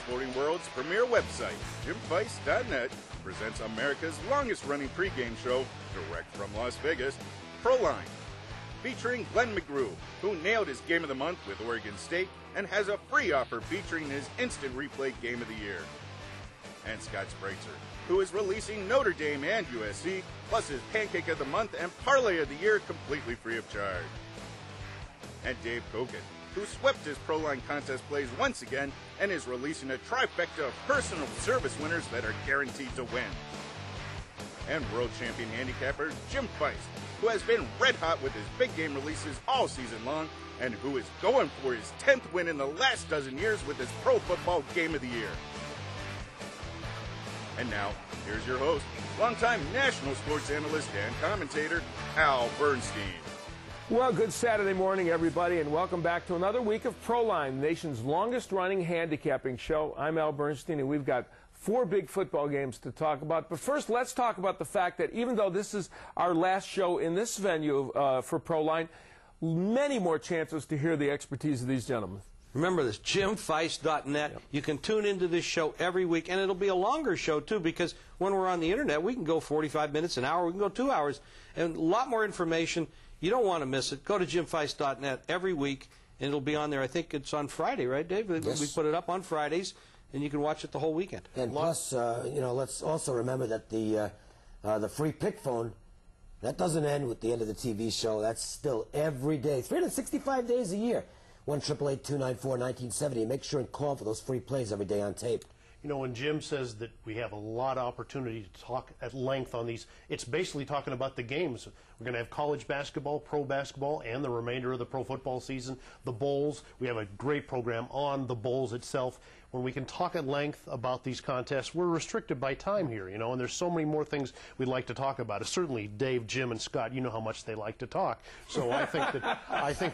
sporting world's premier website, JimFeist.net, presents America's longest-running pregame show, direct from Las Vegas, Proline, featuring Glenn McGrew, who nailed his Game of the Month with Oregon State and has a free offer featuring his instant replay Game of the Year. And Scott Spreitzer, who is releasing Notre Dame and USC, plus his Pancake of the Month and Parlay of the Year completely free of charge. And Dave Kogan, who swept his Proline contest plays once again and is releasing a trifecta of personal service winners that are guaranteed to win. And world champion handicapper Jim Feist, who has been red hot with his big game releases all season long and who is going for his 10th win in the last dozen years with his Pro Football Game of the Year. And now, here's your host, longtime national sports analyst and commentator, Al Bernstein. Well, good Saturday morning, everybody, and welcome back to another week of Proline, the nation's longest-running handicapping show. I'm Al Bernstein, and we've got 4 big football games to talk about. But first, let's talk about the fact that even though this is our last show in this venue for Proline, many more chances to hear the expertise of these gentlemen. Remember this, JimFeist.net. Yep. You can tune into this show every week, and it'll be a longer show, too, because when we're on the Internet, we can go 45 minutes, an hour, we can go 2 hours, and a lot more information. You don't want to miss it. Go to JimFeist.net every week, and it'll be on there. I think it's on Friday, right, Dave? Yes. We put it up on Fridays, and you can watch it the whole weekend. And plus, let's also remember that the free pick phone, that doesn't end with the end of the TV show. That's still every day, 365 days a year. 1-888-294-1970. Make sure and call for those free plays every day on tape. You know, when Jim says that we have a lot of opportunity to talk at length on these, it's basically talking about the games. We're going to have college basketball, pro basketball, and the remainder of the pro football season, the bowls. We have a great program on the bowls itself. When we can talk at length about these contests, we're restricted by time here, you know, and there's so many more things we'd like to talk about. Certainly, Dave, Jim, and Scott, you know how much they like to talk. So I think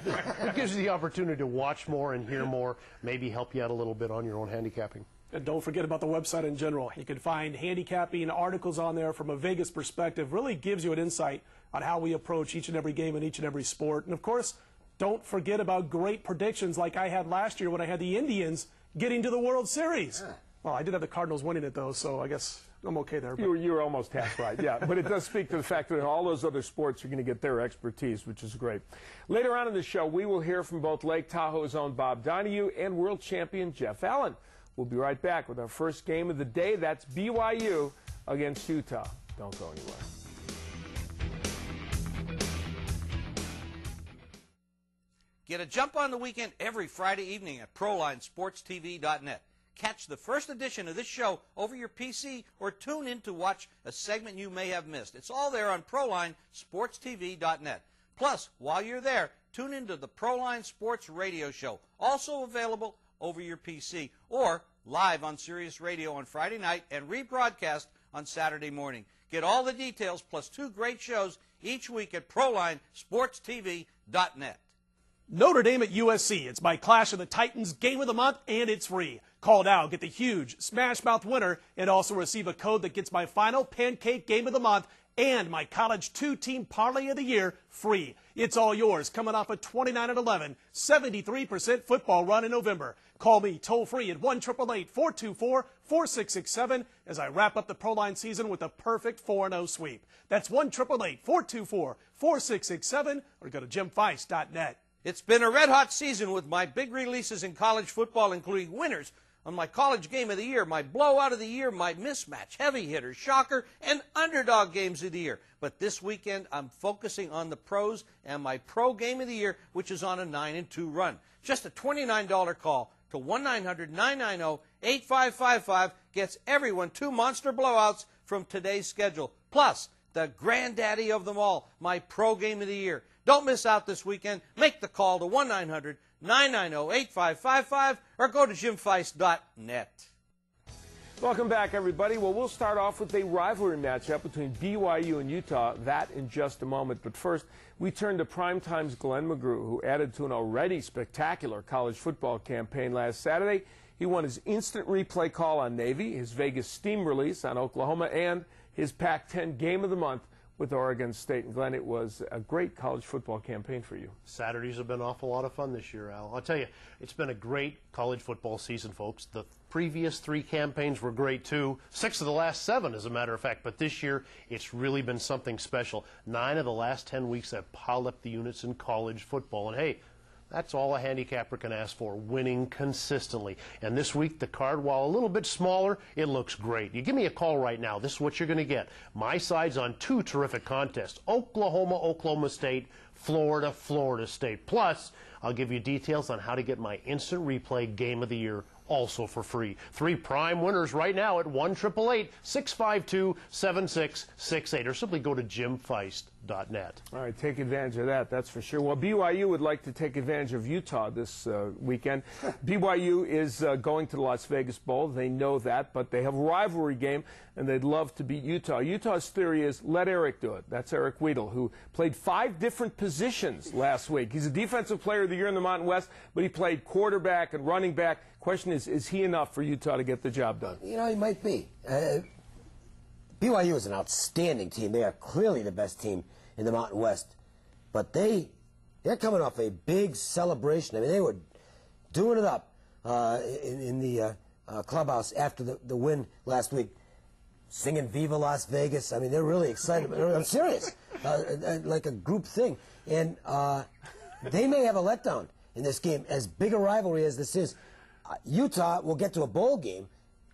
that it gives you the opportunity to watch more and hear more, maybe help you out a little bit on your own handicapping. And don't forget about the website in general. You can find handicapping articles on there from a Vegas perspective. Really gives you an insight on how we approach each and every game in each and every sport. And, of course, don't forget about great predictions like I had last year when I had the Indians getting to the World Series. Yeah. Well, I did have the Cardinals winning it, though, so I guess I'm okay there. You were almost half right, yeah. But it does speak to the fact that in all those other sports, you're going to get their expertise, which is great. Later on in the show, we will hear from both Lake Tahoe's own Bob Donahue and world champion Jeff Allen. We'll be right back with our first game of the day. That's BYU against Utah. Don't go anywhere. Get a jump on the weekend every Friday evening at ProlineSportsTV.net. Catch the first edition of this show over your PC or tune in to watch a segment you may have missed. It's all there on ProlineSportsTV.net. Plus, while you're there, tune into the Proline Sports Radio Show, also available over your PC or live on Sirius Radio on Friday night and rebroadcast on Saturday morning. Get all the details plus 2 great shows each week at ProlineSportsTV.net. Notre Dame at USC. It's my Clash of the Titans Game of the Month, and it's free. Call now, get the huge Smash Mouth winner, and also receive a code that gets my final Pancake Game of the Month and my College 2-Team Parlay of the Year free. It's all yours, coming off a 29-11, 73% football run in November. Call me toll-free at 1-888-424-4667 as I wrap up the Proline season with a perfect 4-0 sweep. That's 1-888-424-4667 or go to JimFeist.net. It's been a red-hot season with my big releases in college football, including winners on my College Game of the Year, my Blowout of the Year, my Mismatch, Heavy Hitter, Shocker, and Underdog Games of the Year. But this weekend, I'm focusing on the pros and my Pro Game of the Year, which is on a 9-2 run. Just a $29 call to 1-900-990-8555 gets everyone 2 monster blowouts from today's schedule. Plus, the granddaddy of them all, my Pro Game of the Year. Don't miss out this weekend. Make the call to 1-900-990-8555 or go to JimFeist.net. Welcome back, everybody. Well, we'll start off with a rivalry matchup between BYU and Utah. That in just a moment. But first, we turn to Primetime's Glenn McGrew, who added to an already spectacular college football campaign last Saturday. He won his instant replay call on Navy, his Vegas Steam release on Oklahoma, and his Pac-10 Game of the Month with Oregon State. And Glenn, it was a great college football campaign for you. Saturdays have been an awful lot of fun this year, Al. I'll tell you, it's been a great college football season, folks. The previous 3 campaigns were great, too. 6 of the last 7, as a matter of fact. But this year, it's really been something special. 9 of the last 10 weeks have piled up the units in college football. And, hey, that's all a handicapper can ask for, winning consistently. And this week, the card, while a little bit smaller, it looks great. You give me a call right now. This is what you're going to get. My side's on 2 terrific contests: Oklahoma, Oklahoma State, Florida, Florida State. Plus, I'll give you details on how to get my instant replay game of the year, also for free. 3 prime winners right now at 1-888-652-7668, or simply go to jimfeist.net. All right, take advantage of that, that's for sure. Well, BYU would like to take advantage of Utah this weekend. BYU is going to the Las Vegas Bowl. They know that, but they have a rivalry game, and they'd love to beat Utah. Utah's theory is let Eric do it. That's Eric Weedle, who played 5 different positions last week. He's a defensive player of the year in the Mountain West, but he played quarterback and running back. Question is he enough for Utah to get the job done? You know, he might be. BYU is an outstanding team. They are clearly the best team in the Mountain West. But they're coming off a big celebration. I mean, they were doing it up in the clubhouse after the win last week, singing Viva Las Vegas. I mean, they're really excited. I'm serious. Like a group thing. And they may have a letdown in this game. As big a rivalry as this is, Utah will get to a bowl game,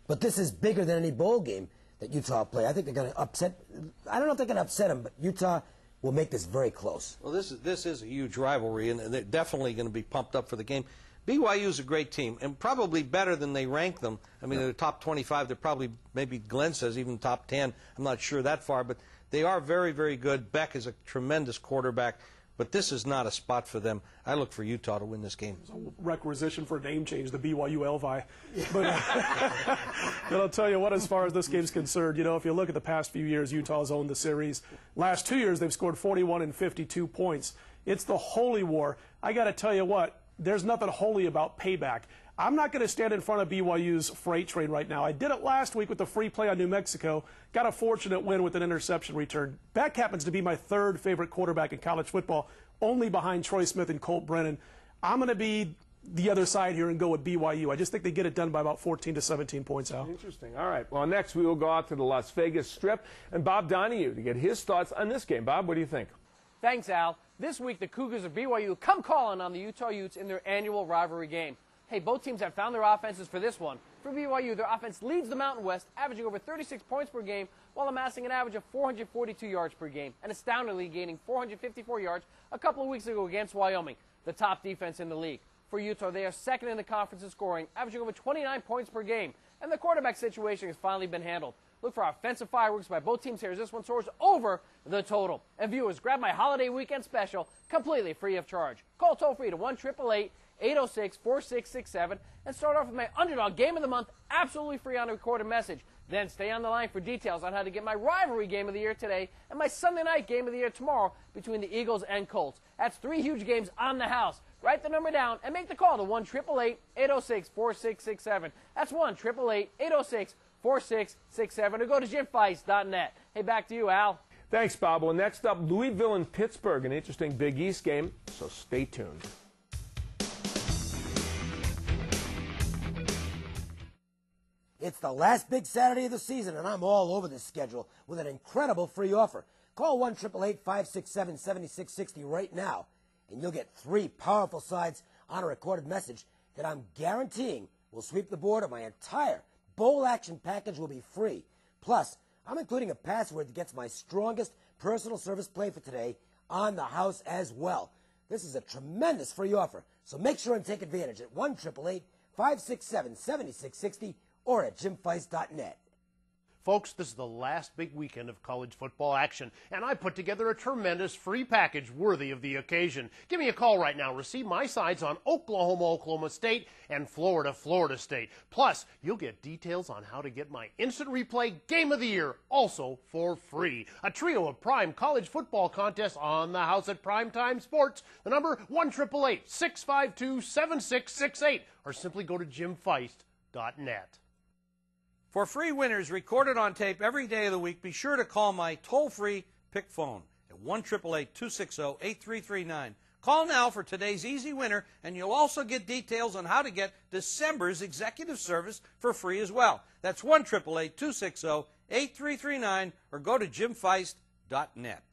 but this is bigger than any bowl game that Utah play. I think they're going to upset. I don't know if they're going to upset them, but Utah will make this very close. Well, this is a huge rivalry, and they're definitely going to be pumped up for the game. BYU is a great team, and probably better than they rank them. I mean, they're top 25. They're probably, maybe Glenn says, even top 10. I'm not sure that far, but they are very, very good. Beck is a tremendous quarterback. But this is not a spot for them. I look for Utah to win this game. There's a requisition for a name change, the BYU Elvi. But I'll tell you what, as far as this game's concerned, you know, if you look at the past few years, Utah's owned the series. Last 2 years, they've scored 41 and 52 points. It's the holy war. I got to tell you what, there's nothing holy about payback. I'm not going to stand in front of BYU's freight train right now. I did it last week with the free play on New Mexico. Got a fortunate win with an interception return. Beck happens to be my 3rd favorite quarterback in college football, only behind Troy Smith and Colt Brennan. I'm going to be the other side here and go with BYU. I just think they get it done by about 14 to 17 points, Al. Interesting. All right. Well, next we will go out to the Las Vegas Strip and Bob Donahue to get his thoughts on this game. Bob, what do you think? Thanks, Al. This week, the Cougars of BYU come calling on the Utah Utes in their annual rivalry game. Hey, both teams have found their offenses for this one. For BYU, their offense leads the Mountain West, averaging over 36 points per game while amassing an average of 442 yards per game, and astoundingly gaining 454 yards a couple of weeks ago against Wyoming, the top defense in the league. For Utah, they are 2nd in the conference in scoring, averaging over 29 points per game, and the quarterback situation has finally been handled. Look for offensive fireworks by both teams here as this one soars over the total. And viewers, grab my holiday weekend special completely free of charge. Call toll-free to 1-888-806-4667 and start off with my underdog game of the month absolutely free on a recorded message. Then stay on the line for details on how to get my rivalry game of the year today and my Sunday night game of the year tomorrow between the Eagles and Colts. That's 3 huge games on the house. Write the number down and make the call to 1-888-806-4667. That's 1-888-806-4667 or go to jimfeist.net. Hey, back to you, Al. Thanks, Bob. Well, next up, Louisville and Pittsburgh, an interesting Big East game, so stay tuned. It's the last big Saturday of the season, and I'm all over this schedule with an incredible free offer. Call 1-888-567-7660 right now, and you'll get 3 powerful sides on a recorded message that I'm guaranteeing will sweep the board, and my entire bowl action package will be free. Plus, I'm including a password that gets my strongest personal service play for today on the house as well. This is a tremendous free offer, so make sure and take advantage at 1-888-567-7660 or at jimfeist.net. Folks, this is the last big weekend of college football action, and I put together a tremendous free package worthy of the occasion. Give me a call right now. Receive my sides on Oklahoma, Oklahoma State, and Florida, Florida State. Plus, you'll get details on how to get my instant replay game of the year, also for free. A trio of prime college football contests on the house at Primetime Sports. The number 1-888-652-7668, or simply go to jimfeist.net. For free winners recorded on tape every day of the week, be sure to call my toll-free Pick phone at 1-888-260-8339. Call now for today's easy winner, and you'll also get details on how to get December's executive service for free as well. That's 1-888-260-8339, or go to jimfeist.net.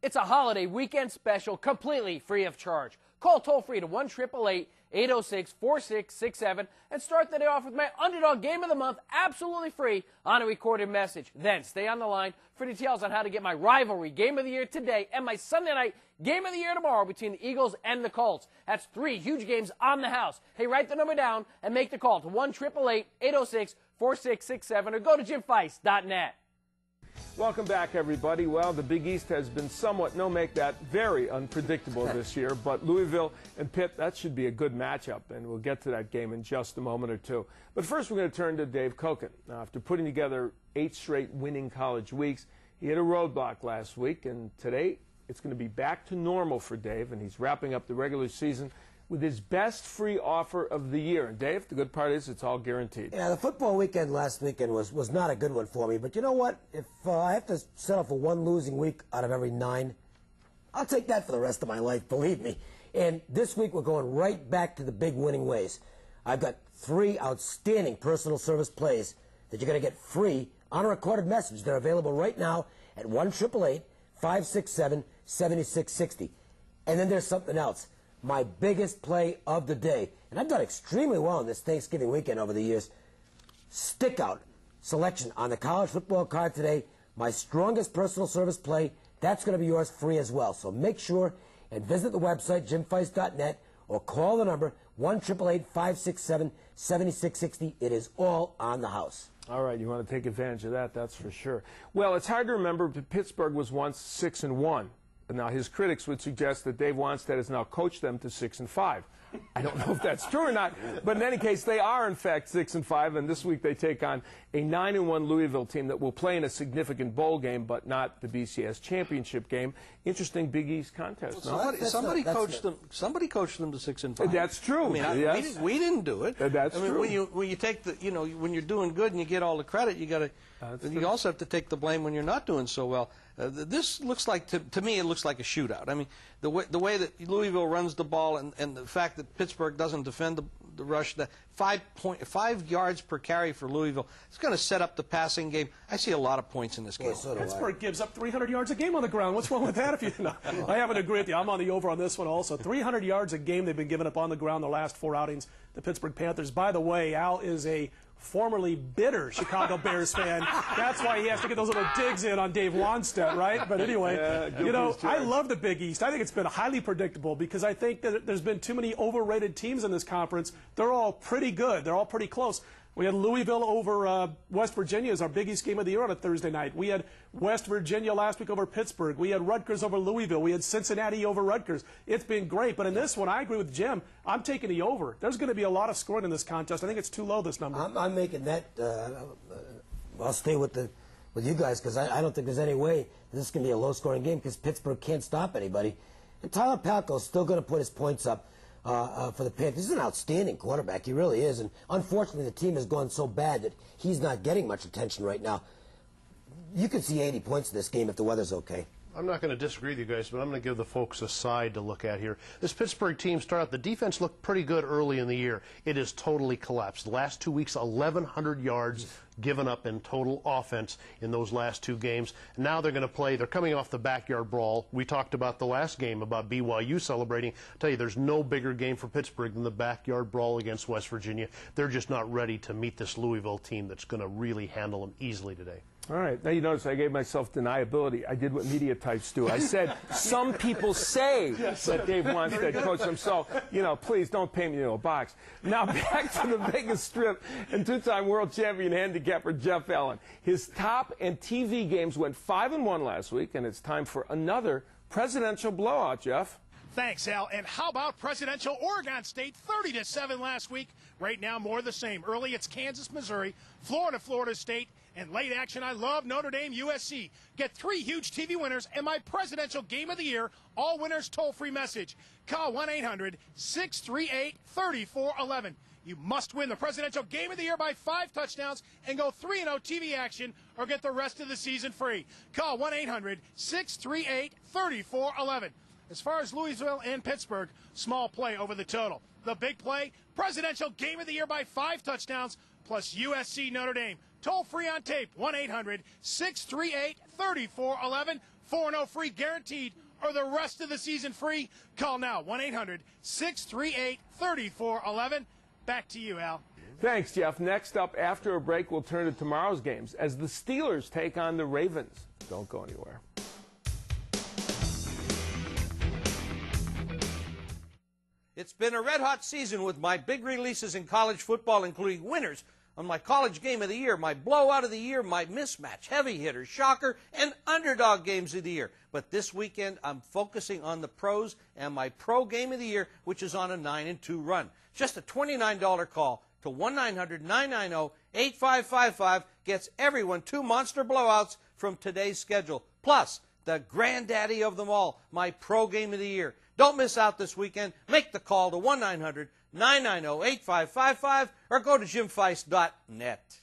It's a holiday weekend special completely free of charge. Call toll-free to 1-888-806-4667 and start the day off with my Underdog Game of the Month absolutely free on a recorded message. Then stay on the line for details on how to get my rivalry Game of the Year today and my Sunday night Game of the Year tomorrow between the Eagles and the Colts. That's 3 huge games on the house. Hey, write the number down and make the call to 1-888-806-4667 or go to jimfeist.net. Welcome back, everybody. Well, the Big East has been somewhat, very unpredictable this year, but Louisville and Pitt, that should be a good matchup, and we'll get to that game in just a moment or two. But first, we're going to turn to Dave Koken. Now, after putting together 8 straight winning college weeks, he hit a roadblock last week, and today it's going to be back to normal for Dave, and he's wrapping up the regular season with his best free offer of the year. And Dave, the good part is it's all guaranteed. Yeah, the football weekend last weekend was not a good one for me. But you know what? If I have to settle for 1 losing week out of every 9, I'll take that for the rest of my life, believe me. And this week we're going right back to the big winning ways. I've got 3 outstanding personal service plays that you're going to get free on a recorded message. They're available right now at 1-888-567-7660. And then there's something else. My biggest play of the day, and I've done extremely well in this Thanksgiving weekend over the years. Stick out selection on the college football card today. My strongest personal service play, that's going to be yours free as well. So make sure and visit the website, jimfeist.net, or call the number 1-888-567-7660. It is all on the house. All right, you want to take advantage of that, that's for sure. Well, it's hard to remember, but Pittsburgh was once 6-1. Now, his critics would suggest that Dave Wanstead has now coached them to 6-5. I don't know if that's true or not, but in any case, they are, in fact, 6-5, and this week they take on a 9-1 Louisville team that will play in a significant bowl game, but not the BCS championship game. Interesting Big East contest. Well, somebody coached them to 6-5. That's true. I mean, yes. we didn't do it. That's true. When you take the, when you're doing good and you get all the credit, you also have to take the blame when you're not doing so well. This looks like, to me, it looks like a shootout. I mean, the way that Louisville runs the ball and the fact that Pittsburgh doesn't defend the rush, the 5 yards per carry for Louisville, it's going to set up the passing game. I see a lot of points in this game. Pittsburgh gives up 300 yards a game on the ground. What's wrong with that? I happen to agree with you. I'm on the over on this one also. 300 yards a game they've been giving up on the ground the last 4 outings, the Pittsburgh Panthers. By the way, Al is a formerly bitter Chicago Bears fan. That's why he has to get those little digs in on Dave Wanstead, right? But anyway, I love the Big East. I think it's been highly predictable because I think that there's been too many overrated teams in this conference. They're all pretty good. They're all pretty close. We had Louisville over West Virginia as our Big East game of the year on a Thursday night. We had West Virginia last week over Pittsburgh. We had Rutgers over Louisville. We had Cincinnati over Rutgers. It's been great. But in this one, I agree with Jim. I'm taking the over. There's going to be a lot of scoring in this contest. I think it's too low, this number. I'm making that. I'll stay with you guys because I don't think there's any way this is going to be a low-scoring game because Pittsburgh can't stop anybody. And Tyler Palko's still going to put his points up. For the Panthers. He's an outstanding quarterback. He really is. And unfortunately, the team has gone so bad that he's not getting much attention right now. You could see 80 points in this game if the weather's okay. I'm not going to disagree with you guys, but I'm going to give the folks a side to look at here. This Pittsburgh team started out, the defense looked pretty good early in the year. It has totally collapsed. The last 2 weeks, 1,100 yards given up in total offense in those last 2 games. Now they're going to play, they're coming off the backyard brawl. We talked about the last game about BYU celebrating. I tell you, there's no bigger game for Pittsburgh than the backyard brawl against West Virginia. They're just not ready to meet this Louisville team that's going to really handle them easily today. All right. Now, you notice I gave myself deniability. I did what media types do. I said, some people say that Dave Wanstead coached them. So, please don't paint me in a box. Now, back to the Vegas Strip and 2-time world champion handicapper Jeff Allen. His top and TV games went 5-1 last week, and it's time for another presidential blowout, Jeff. Thanks, Al. And how about presidential Oregon State, 30-7 last week? Right now, more of the same. Early, it's Kansas, Missouri, Florida State, and late action, I love Notre Dame, USC. Get 3 huge TV winners and my presidential game of the year, all winners toll-free message. Call 1-800-638-3411. You must win the Presidential Game of the Year by 5 touchdowns and go 3-0 TV action or get the rest of the season free. Call 1-800-638-3411. As far as Louisville and Pittsburgh, small play over the total. The big play, Presidential Game of the Year by 5 touchdowns plus USC Notre Dame. Toll free on tape, 1-800-638-3411. 4-0 free guaranteed or the rest of the season free. Call now, 1-800-638-3411. Back to you, Al. Thanks, Jeff. Next up, after a break, we'll turn to tomorrow's games as the Steelers take on the Ravens. Don't go anywhere. It's been a red-hot season with my big releases in college football, including winners on my college game of the year, my blowout of the year, my mismatch, heavy hitter, shocker, and underdog games of the year. But this weekend, I'm focusing on the pros and my pro game of the year, which is on a 9-2 run. Just a $29 call to 1-900-990-8555 gets everyone 2 monster blowouts from today's schedule. Plus, the granddaddy of them all, my pro game of the year. Don't miss out this weekend. Make the call to 1-900-990-8555 or go to jimfeist.net.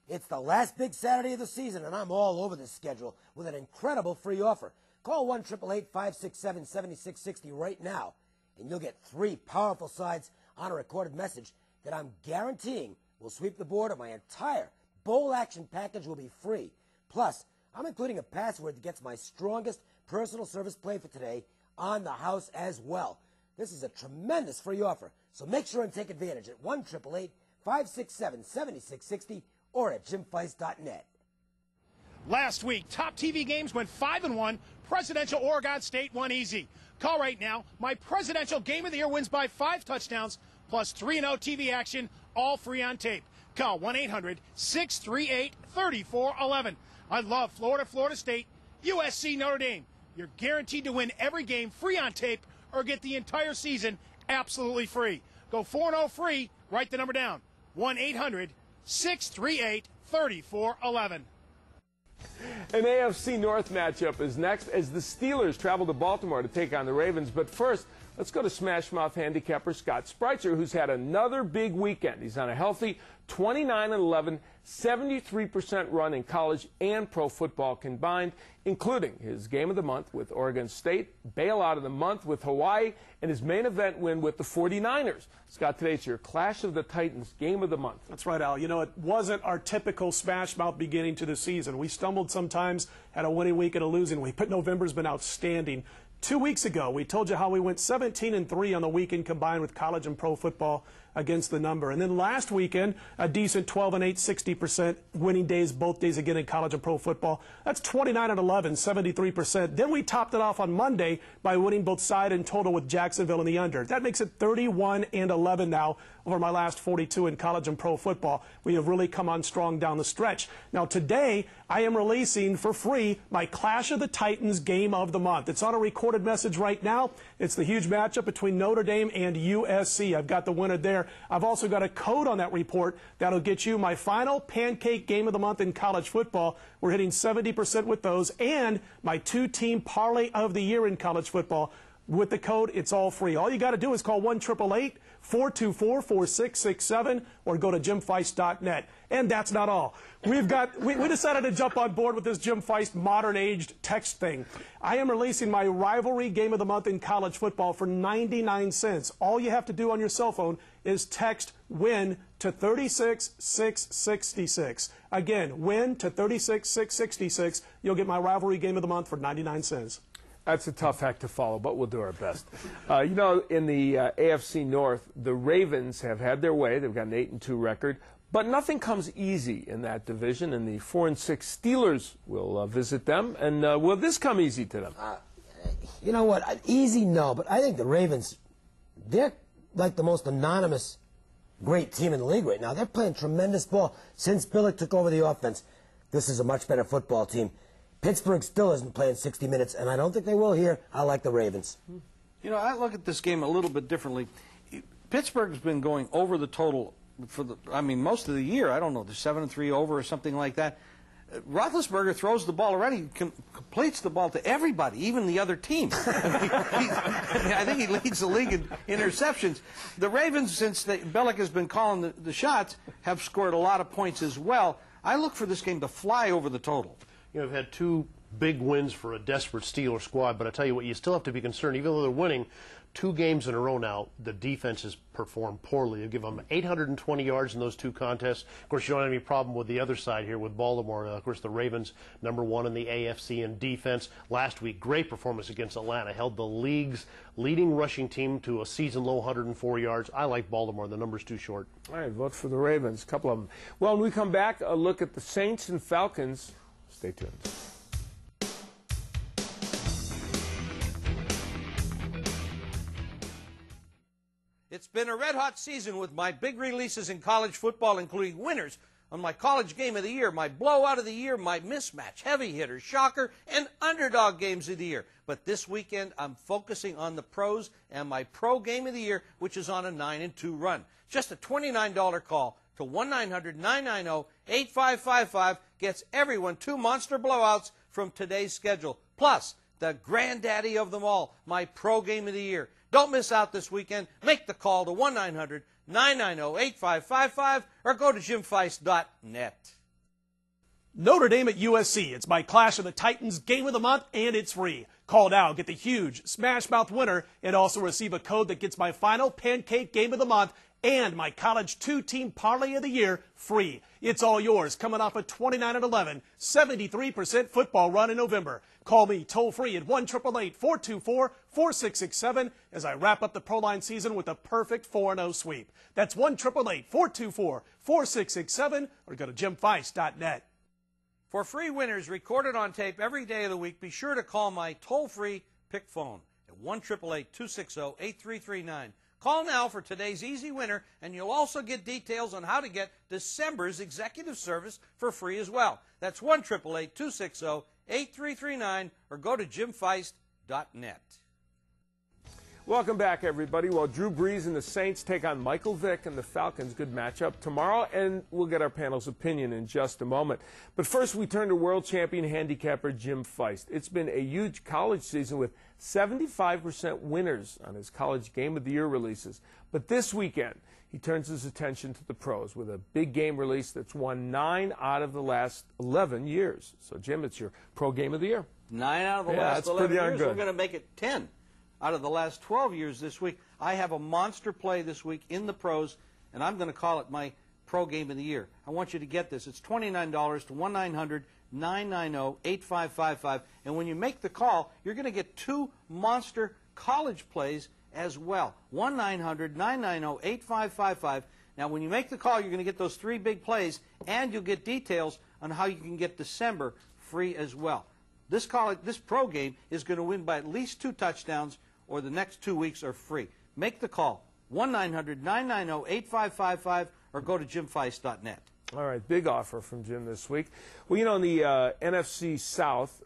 It's the last big Saturday of the season, and I'm all over this schedule with an incredible free offer. Call 1-888-567-7660 right now, and you'll get 3 powerful sides on a recorded message that I'm guaranteeing will sweep the board, and my entire bowl action package will be free. Plus, I'm including a password that gets my strongest personal service play for today on the house as well. This is a tremendous free offer, so make sure and take advantage at 1-888-567-7660 or at jimfeist.net. Last week, top TV games went 5-1. Presidential Oregon State won easy. Call right now. My Presidential Game of the Year wins by 5 touchdowns plus 3-0 TV action, all free on tape. Call 1-800-638-3411. I love Florida State, USC Notre Dame. You're guaranteed to win every game free on tape or get the entire season absolutely free. Go 4-0 free. Write the number down. 1-800-638-3411. An AFC North matchup is next as the Steelers travel to Baltimore to take on the Ravens. But first, let's go to Smash Mouth handicapper Scott Spreitzer, who's had another big weekend. He's on a healthy 29-11, 73% run in college and pro football combined, including his game of the month with Oregon State, bailout of the month with Hawaii, and his main event win with the 49ers. Scott, today it's your Clash of the Titans game of the month. That's right, Al. You know, it wasn't our typical Smash Mouth beginning to the season. We stumbled sometimes, had a winning week and a losing week, but November's been outstanding. 2 weeks ago, we told you how we went 17-3 on the weekend combined with college and pro football against the number. And then last weekend, a decent 12-8, 60% winning days, both days again in college and pro football. That's 29-11, 73%. Then we topped it off on Monday by winning both side and total with Jacksonville in the under. That makes it 31-11 now over my last 42 in college and pro football. We have really come on strong down the stretch. Now today, I am releasing for free my Clash of the Titans game of the month. It's on a recorded message right now. It's the huge matchup between Notre Dame and USC. I've got the winner there. I've also got a code on that report that'll get you my final pancake game of the month in college football. We're hitting 70% with those, and my 2-team parlay of the year in college football. With the code, it's all free. All you got to do is call 1-888-424-4667 or go to jimfeist.net. And that's not all. We decided to jump on board with this Jim Feist modern-aged text thing. I am releasing my rivalry game of the month in college football for 99 cents. All you have to do on your cell phone is text WIN to 36666. Again, WIN to 36666. You'll get my rivalry game of the month for 99 cents. That's a tough act to follow, but we'll do our best. You know, in the AFC North, the Ravens have had their way. They've got an 8-2 record, but nothing comes easy in that division, and the 4-6 Steelers will visit them. And will this come easy to them? You know what? Easy, no, but I think the Ravens, they're like the most anonymous great team in the league right now. They're playing tremendous ball. Since Billick took over the offense, this is a much better football team. Pittsburgh still isn't playing 60 minutes, and I don't think they will here. I like the Ravens. You know, I look at this game a little bit differently. Pittsburgh's been going over the total for most of the year. I don't know, they're 7-3 over or something like that. Roethlisberger throws the ball around. He completes the ball to everybody, even the other team. I think he leads the league in interceptions. The Ravens, since Belichick has been calling the shots, have scored a lot of points as well. I look for this game to fly over the total. You know, we've had two big wins for a desperate Steeler squad, but I tell you what, you still have to be concerned. Even though they're winning 2 games in a row now, the defense has performed poorly. You give them 820 yards in those 2 contests. Of course, you don't have any problem with the other side here with Baltimore. Of course, the Ravens, #1 in the AFC in defense. Last week, great performance against Atlanta. Held the league's leading rushing team to a season-low 104 yards. I like Baltimore. The number's too short. All right, vote for the Ravens, a couple of them. Well, when we come back, a look at the Saints and Falcons. Stay tuned. It's been a red-hot season with my big releases in college football, including winners on my college game of the year, my blowout of the year, my mismatch, heavy hitter, shocker, and underdog games of the year. But this weekend, I'm focusing on the pros and my pro game of the year, which is on a 9-2 run. Just a $29 call to 1-900-990-8555 gets everyone 2 monster blowouts from today's schedule. Plus, the granddaddy of them all, my pro game of the year. Don't miss out this weekend. Make the call to 1-900-990-8555 or go to jimfeist.net. Notre Dame at USC. It's my Clash of the Titans game of the month, and it's free. Call now, get the huge Smash Mouth winner, and also receive a code that gets my final pancake game of the month and my college 2-team parlay of the year free. It's all yours, coming off a 29-11, 73% football run in November. Call me toll-free at 1-888-424-4667 as I wrap up the Proline season with a perfect 4-0 sweep. That's 1-888-424-4667 or go to jimfeist.net. For free winners recorded on tape every day of the week, be sure to call my toll-free pick phone at 1-888-260-8339. Call now for today's easy winner, and you'll also get details on how to get December's executive service for free as well. That's 1-888-260-8339 or go to jimfeist.net. Welcome back, everybody. Well, Drew Brees and the Saints take on Michael Vick and the Falcons. Good matchup tomorrow, and we'll get our panel's opinion in just a moment. But first, we turn to world champion handicapper Jim Feist. It's been a huge college season with 75% winners on his college game of the year releases. But this weekend, he turns his attention to the pros with a big game release that's won 9 out of the last 11 years. So, Jim, it's your pro game of the year. 9 out of the last 11 years. We're going to make it 10 out of the last 12 years this week. I have a monster play this week in the pros, and I'm going to call it my pro game of the year. I want you to get this. It's $29 to 1-900-990-8555. And when you make the call, you're going to get 2 monster college plays as well. 1-900-990-8555. Now, when you make the call, you're going to get those 3 big plays, and you'll get details on how you can get December free as well. This pro game is going to win by at least 2 touchdowns, or the next 2 weeks are free. Make the call, 1-900-990-8555, or go to jimfeist.net. All right, big offer from Jim this week. Well, you know, in the NFC South,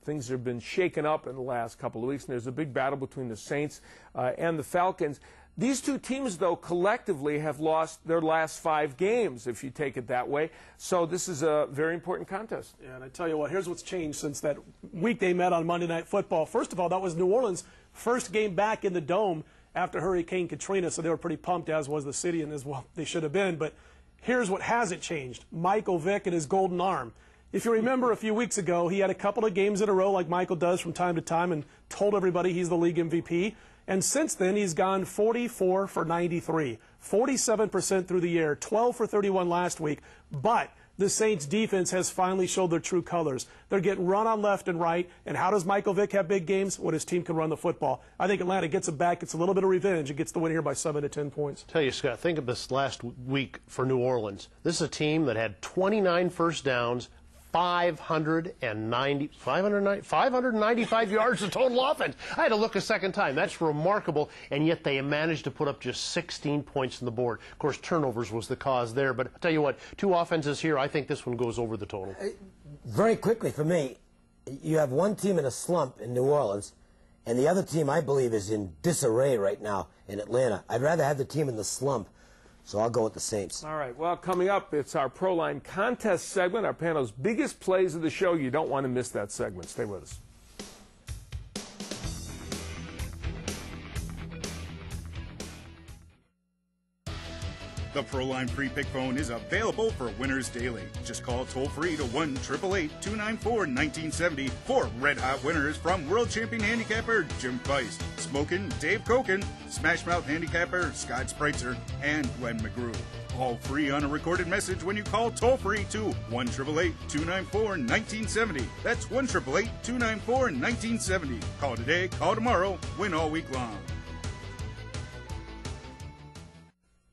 things have been shaken up in the last couple of weeks, and there's a big battle between the Saints and the Falcons. These 2 teams, though, collectively have lost their last 5 games, if you take it that way. So this is a very important contest. Yeah, and I tell you what, here's what's changed since that week they met on Monday Night Football. First of all, that was New Orleans' first game back in the Dome after Hurricane Katrina, so they were pretty pumped, as was the city, and as well they should have been. But here's what hasn't changed. Michael Vick and his golden arm. If you remember a few weeks ago, he had a couple of games in a row like Michael does from time to time and told everybody he's the league MVP. And since then, he's gone 44 for 93, 47% through the year, 12 for 31 last week. But the Saints' defense has finally showed their true colors. They're getting run on left and right. And how does Michael Vick have big games? When his team can run the football. I think Atlanta gets it back, gets a little bit of revenge, and gets the win here by 7 to 10 points. Tell you, Scott, think of this last week for New Orleans. This is a team that had 29 first downs, 595 yards of total offense. I had to look a second time. That's remarkable, and yet they managed to put up just 16 points on the board. Of course, turnovers was the cause there, but I'll tell you what, 2 offenses here, I think this one goes over the total. Very quickly for me, you have one team in a slump in New Orleans, and the other team, I believe, is in disarray right now in Atlanta. I'd rather have the team in the slump So I'll go with the Saints. All right, well, coming up, it's our Proline contest segment, our panel's biggest plays of the show. You don't want to miss that segment. Stay with us. The Proline free pick phone is available for winners daily. Just call toll-free to 1-888-294-1970 for red-hot winners from world champion handicapper Jim Feist, Smokin' Dave Koken, Smashmouth handicapper Scott Spreitzer, and Glenn McGrew. All free on a recorded message when you call toll-free to 1-888-294-1970. That's 1-888-294-1970. Call today, call tomorrow, win all week long.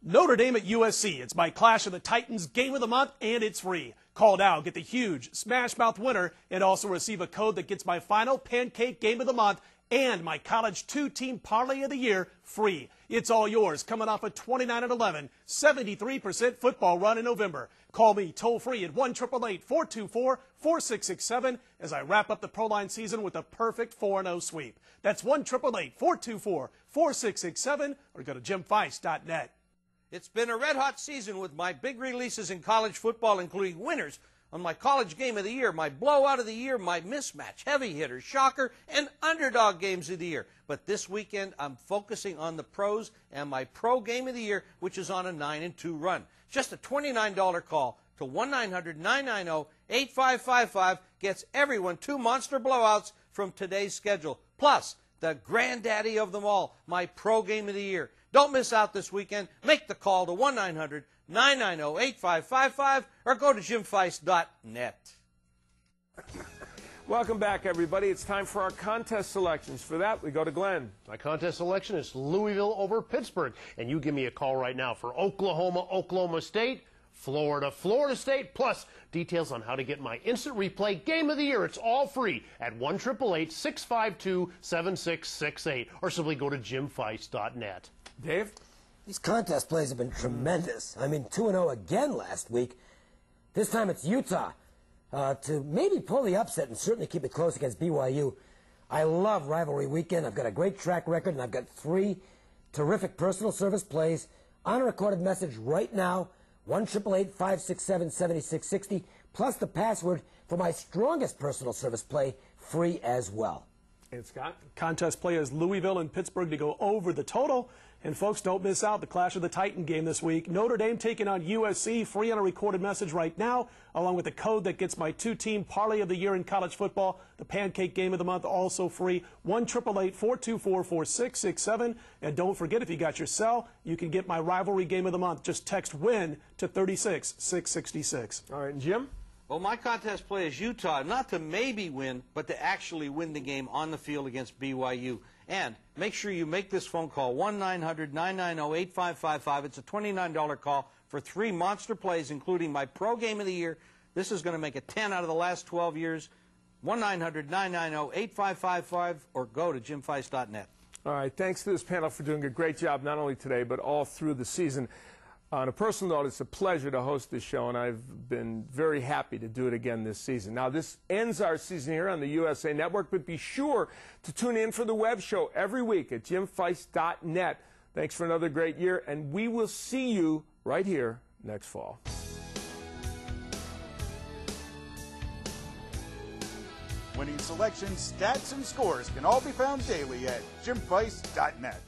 Notre Dame at USC. It's my Clash of the Titans game of the month, and it's free. Call now, get the huge Smash Mouth winner, and also receive a code that gets my final pancake game of the month and my college two-team parlay of the year free. It's all yours, coming off a 29-11, 73% football run in November. Call me toll-free at 1-888-424-4667 as I wrap up the Proline season with a perfect 4-0 sweep. That's 1-888-424-4667 or go to jimfeist.net. It's been a red-hot season with my big releases in college football, including winners on my college game of the year, my blowout of the year, my mismatch, heavy hitter, shocker, and underdog games of the year. But this weekend, I'm focusing on the pros and my pro game of the year, which is on a 9-2 run. Just a $29 call to 1-900-990-8555 gets everyone 2 monster blowouts from today's schedule. Plus, the granddaddy of them all, my pro game of the year. Don't miss out this weekend. Make the call to 1-900-990-8555 or go to jimfeist.net. Welcome back, everybody. It's time for our contest selections. For that, we go to Glenn. My contest selection is Louisville over Pittsburgh. And you give me a call right now for Oklahoma, Oklahoma State, Florida, Florida State, plus details on how to get my instant replay game of the year. It's all free at 1-888-652-7668 or simply go to jimfeist.net. Dave? These contest plays have been tremendous. I mean, 2-0 again last week. This time it's Utah. To maybe pull the upset and certainly keep it close against BYU. I love rivalry weekend. I've got a great track record, and I've got 3 terrific personal service plays on a recorded message right now, 1-888-567-7660, plus the password for my strongest personal service play, free as well. And Scott? Contest play is Louisville and Pittsburgh to go over the total. And folks, don't miss out the Clash of the Titan game this week. Notre Dame taking on USC, free on a recorded message right now, along with the code that gets my 2-team parlay of the year in college football. The pancake game of the month also free, 1-888-424-4667. And don't forget, if you got your cell, you can get my rivalry game of the month. Just text WIN to 36666. All right, Jim? Well, my contest play is Utah, not to maybe win, but to actually win the game on the field against BYU. And make sure you make this phone call, 1-900-990-8555. It's a $29 call for 3 monster plays, including my pro game of the year. This is going to make it 10 out of the last 12 years. 1-900-990-8555 or go to jimfeist.net. All right, thanks to this panel for doing a great job, not only today, but all through the season. On a personal note, it's a pleasure to host this show, and I've been very happy to do it again this season. Now, this ends our season here on the USA Network, but be sure to tune in for the web show every week at jimfeist.net. Thanks for another great year, and we will see you right here next fall. Winning selections, stats, and scores can all be found daily at jimfeist.net.